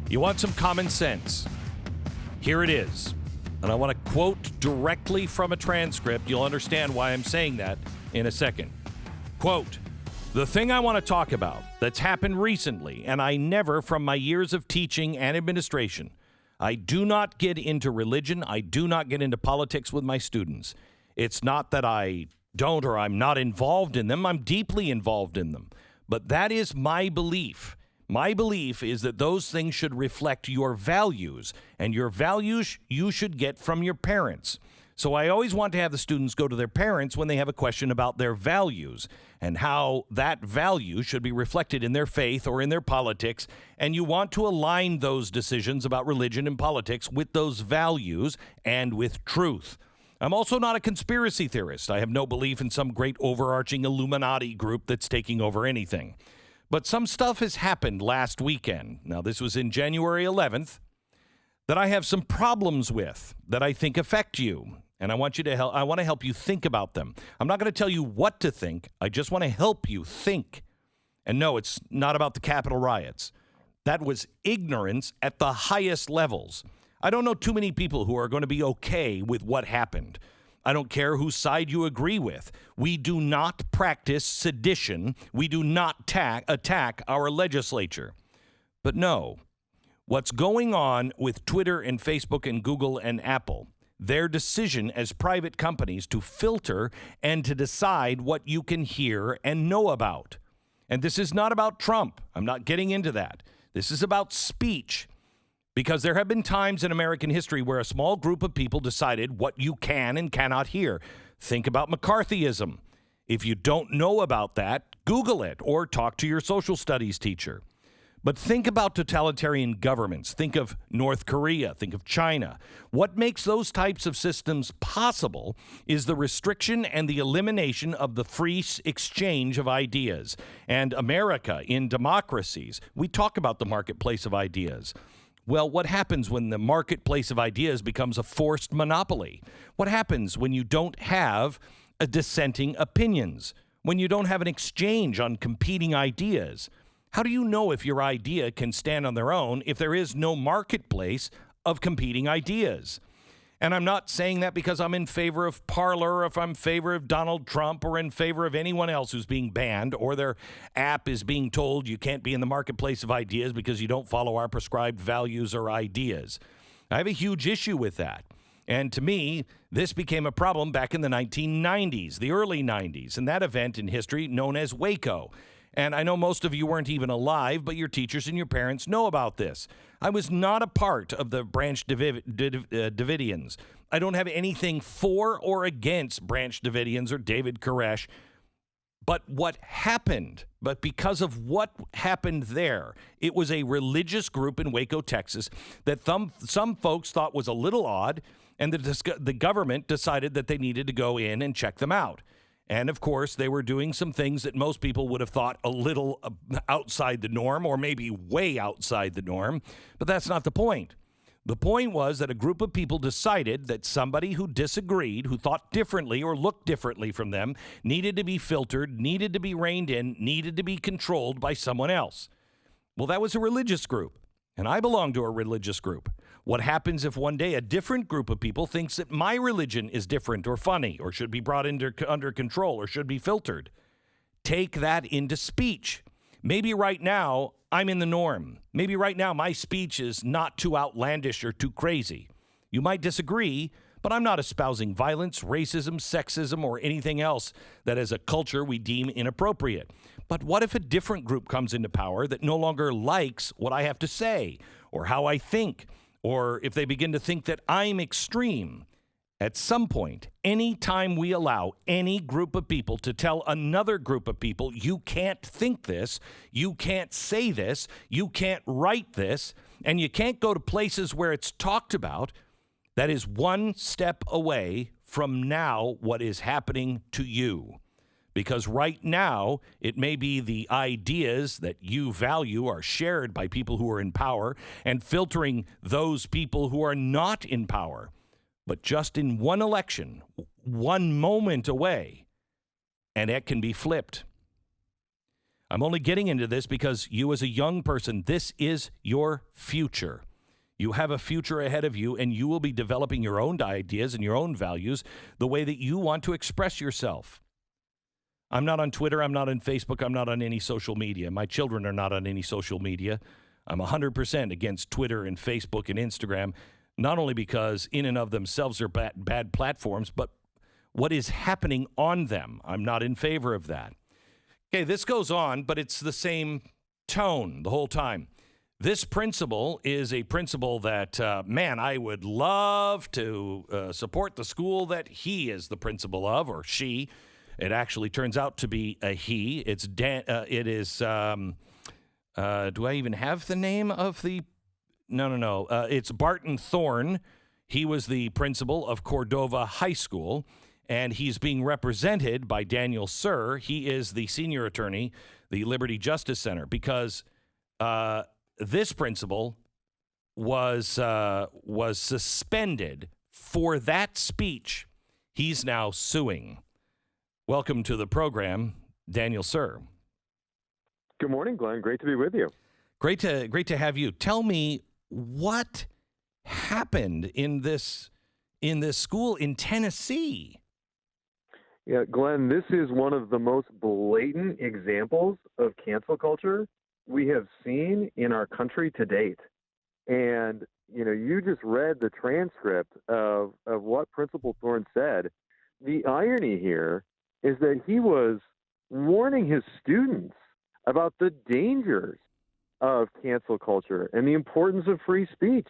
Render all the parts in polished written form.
You want some common sense? Here it is. And I want to quote directly from a transcript. You'll understand why I'm saying that in a second. Quote, "The thing I want to talk about that's happened recently, and I never, from my years of teaching and administration, I do not get into religion. I do not get into politics with my students. It's not that I don't or I'm not involved in them. I'm deeply involved in them. But that is my belief. My belief is that those things should reflect your values, and your values you should get from your parents. So I always want to have the students go to their parents when they have a question about their values and how that value should be reflected in their faith or in their politics. And you want to align those decisions about religion and politics with those values and with truth. I'm also not a conspiracy theorist. I have no belief in some great overarching Illuminati group that's taking over anything. But some stuff has happened last weekend. Now, this was in January 11th, that I have some problems with that I think affect you. And I want you to help. I want to help you think about them. I'm not going to tell you what to think. I just want to help you think. And no, it's not about the Capitol riots. That was ignorance at the highest levels. I don't know too many people who are going to be okay with what happened. I don't care whose side you agree with. We do not practice sedition. We do not attack our legislature. But no, what's going on with Twitter and Facebook and Google and Apple, their decision as private companies to filter and to decide what you can hear and know about. And this is not about Trump. I'm not getting into that. This is about speech. Because there have been times in American history where a small group of people decided what you can and cannot hear. Think about McCarthyism. If you don't know about that, Google it or talk to your social studies teacher. But think about totalitarian governments. Think of North Korea. Think of China. What makes those types of systems possible is the restriction and the elimination of the free exchange of ideas. And America, in democracies, we talk about the marketplace of ideas. Well, what happens when the marketplace of ideas becomes a forced monopoly? What happens when you don't have a dissenting opinions? When you don't have an exchange on competing ideas? How do you know if your idea can stand on their own if there is no marketplace of competing ideas? And I'm not saying that because I'm in favor of Parler, or if I'm in favor of Donald Trump, or in favor of anyone else who's being banned, or their app is being told you can't be in the marketplace of ideas because you don't follow our prescribed values or ideas. I have a huge issue with that. And to me, this became a problem back in the 1990s, the early 90s, and that event in history known as Waco. And I know most of you weren't even alive, but your teachers and your parents know about this. I was not a part of the Branch Davidians. I don't have anything for or against Branch Davidians or David Koresh. But what happened, but because of what happened there, it was a religious group in Waco, Texas, that some folks thought was a little odd, and the government decided that they needed to go in and check them out. And, of course, they were doing some things that most people would have thought a little outside the norm, or maybe way outside the norm. But that's not the point. The point was that a group of people decided that somebody who disagreed, who thought differently or looked differently from them, needed to be filtered, needed to be reined in, needed to be controlled by someone else. Well, that was a religious group, and I belong to a religious group. What happens if one day a different group of people thinks that my religion is different or funny or should be brought under control or should be filtered? Take that into speech. Maybe right now I'm in the norm. Maybe right now my speech is not too outlandish or too crazy. You might disagree, but I'm not espousing violence, racism, sexism, or anything else that as a culture we deem inappropriate. But what if a different group comes into power that no longer likes what I have to say or how I think? Or if they begin to think that I'm extreme? At some point, any time we allow any group of people to tell another group of people, you can't think this, you can't say this, you can't write this, and you can't go to places where it's talked about, that is one step away from now what is happening to you. Because right now, it may be the ideas that you value are shared by people who are in power and filtering those people who are not in power. But just in one election, one moment away, and it can be flipped. I'm only getting into this because you as a young person, this is your future. You have a future ahead of you, and you will be developing your own ideas and your own values the way that you want to express yourself. I'm not on Twitter. I'm not on Facebook. I'm not on any social media. My children are not on any social media. I'm 100% against Twitter and Facebook and Instagram, not only because in and of themselves are bad platforms, but what is happening on them. I'm not in favor of that. Okay, this goes on, but it's the same tone the whole time. This principal is a principal that, man, I would love to support the school that he is the principal of, or she. It actually turns out to be a he. It is, do I even have the name of the, no. It's Barton Thorne. He was the principal of Cordova High School, and he's being represented by Daniel Sir. He is the senior attorney, the Liberty Justice Center, because this principal was suspended for that speech. He's now suing. Welcome to the program, Daniel Sir. Good morning, Glenn. Great to be with you. Great to have you. Tell me what happened in this school in Tennessee. Yeah, Glenn, this is one of the most blatant examples of cancel culture we have seen in our country to date. And, you just read the transcript of what Principal Thorne said. The irony here is that he was warning his students about the dangers of cancel culture and the importance of free speech.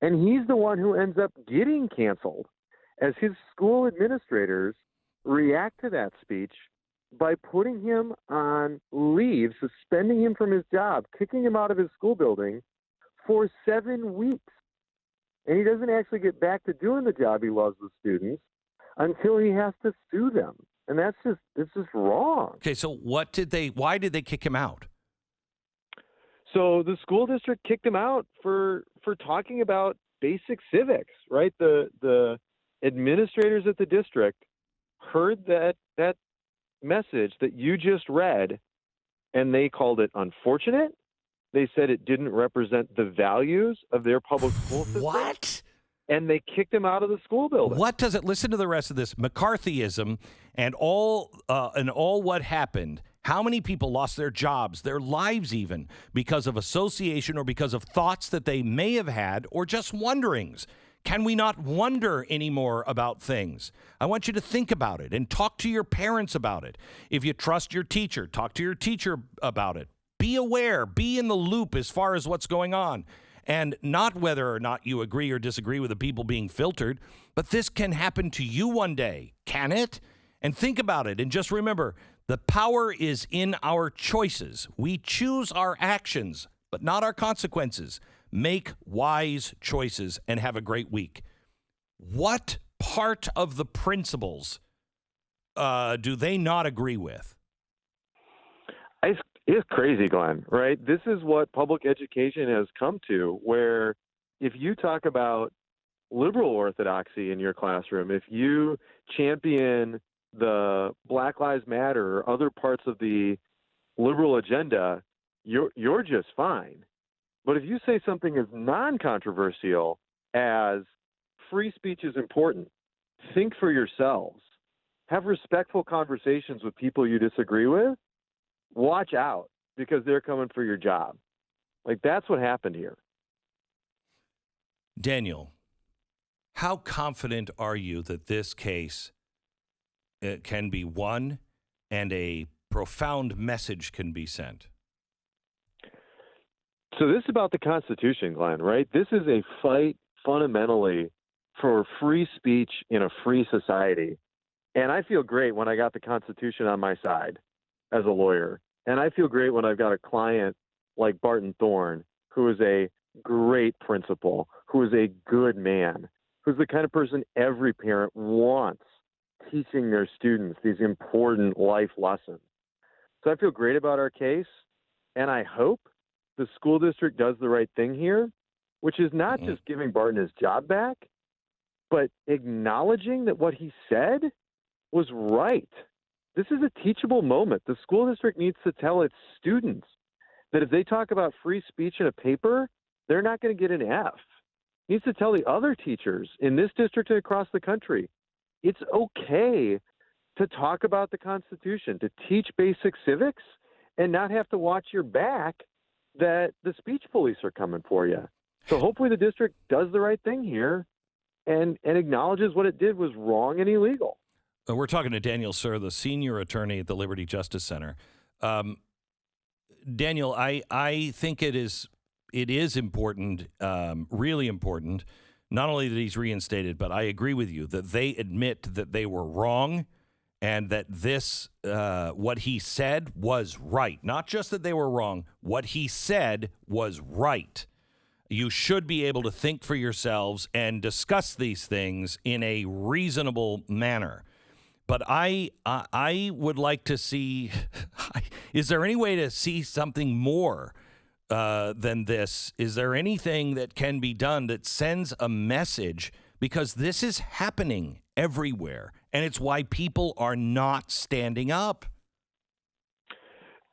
And he's the one who ends up getting canceled as his school administrators react to that speech by putting him on leave, suspending him from his job, kicking him out of his school building for 7 weeks. And he doesn't actually get back to doing the job he loves with students until he has to sue them. And it's just wrong. Okay, so why did they kick him out? So the school district kicked him out for talking about basic civics, right? The administrators at the district heard that message that you just read, and they called it unfortunate. They said it didn't represent the values of their public school system. What? And they kicked him out of the school building. What does it? Listen to the rest of this. McCarthyism and all what happened. How many people lost their jobs, their lives even, because of association or because of thoughts that they may have had or just wonderings? Can we not wonder anymore about things? I want you to think about it and talk to your parents about it. If you trust your teacher, talk to your teacher about it. Be aware, be in the loop as far as what's going on. And not whether or not you agree or disagree with the people being filtered, but this can happen to you one day. Can it? And think about it. And just remember, the power is in our choices. We choose our actions, but not our consequences. Make wise choices and have a great week. What part of the principles do they not agree with? It's crazy, Glenn, right? This is what public education has come to, where if you talk about liberal orthodoxy in your classroom, if you champion the Black Lives Matter or other parts of the liberal agenda, you're just fine. But if you say something as non-controversial as free speech is important, think for yourselves, have respectful conversations with people you disagree with, watch out, because they're coming for your job. Like, that's what happened here. Daniel, how confident are you that this case can be won and a profound message can be sent? So this is about the Constitution, Glenn, right? This is a fight fundamentally for free speech in a free society. And I feel great when I got the Constitution on my side as a lawyer. And I feel great when I've got a client like Barton Thorne, who is a great principal, who is a good man, who's the kind of person every parent wants teaching their students these important life lessons. So I feel great about our case, and I hope the school district does the right thing here, which is not just giving Barton his job back, but acknowledging that what he said was right. this is a teachable moment. The school district needs to tell its students that if they talk about free speech in a paper, they're not going to get an F. It needs to tell the other teachers in this district and across the country, it's okay to talk about the Constitution, to teach basic civics, and not have to watch your back that the speech police are coming for you. So hopefully the district does the right thing here and acknowledges what it did was wrong and illegal. We're talking to Daniel Sir, the senior attorney at the Liberty Justice Center. Daniel, I think it is important, really important, not only that he's reinstated, but I agree with you that they admit that they were wrong and that this, what he said was right. Not just that they were wrong, what he said was right. You should be able to think for yourselves and discuss these things in a reasonable manner. But I would like to see, is there any way to see something more than this? Is there anything that can be done that sends a message? Because this is happening everywhere, and it's why people are not standing up.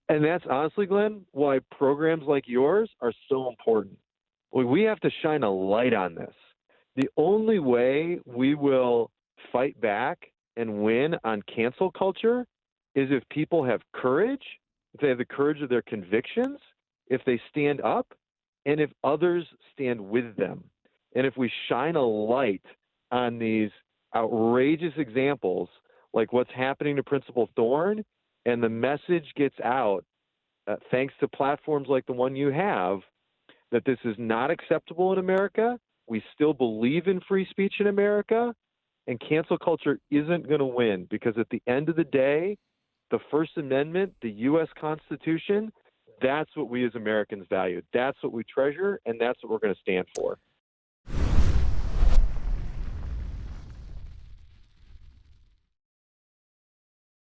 And that's honestly, Glenn, why programs like yours are so important. We have to shine a light on this. The only way we will fight back and win on cancel culture is if people have courage, if they have the courage of their convictions, if they stand up, and if others stand with them. And if we shine a light on these outrageous examples, like what's happening to Principal Thorne, and the message gets out, thanks to platforms like the one you have, that this is not acceptable in America. We still believe in free speech in America, and cancel culture isn't going to win, because at the end of the day, the First Amendment, the U.S. Constitution, that's what we as Americans value. That's what we treasure, and that's what we're going to stand for.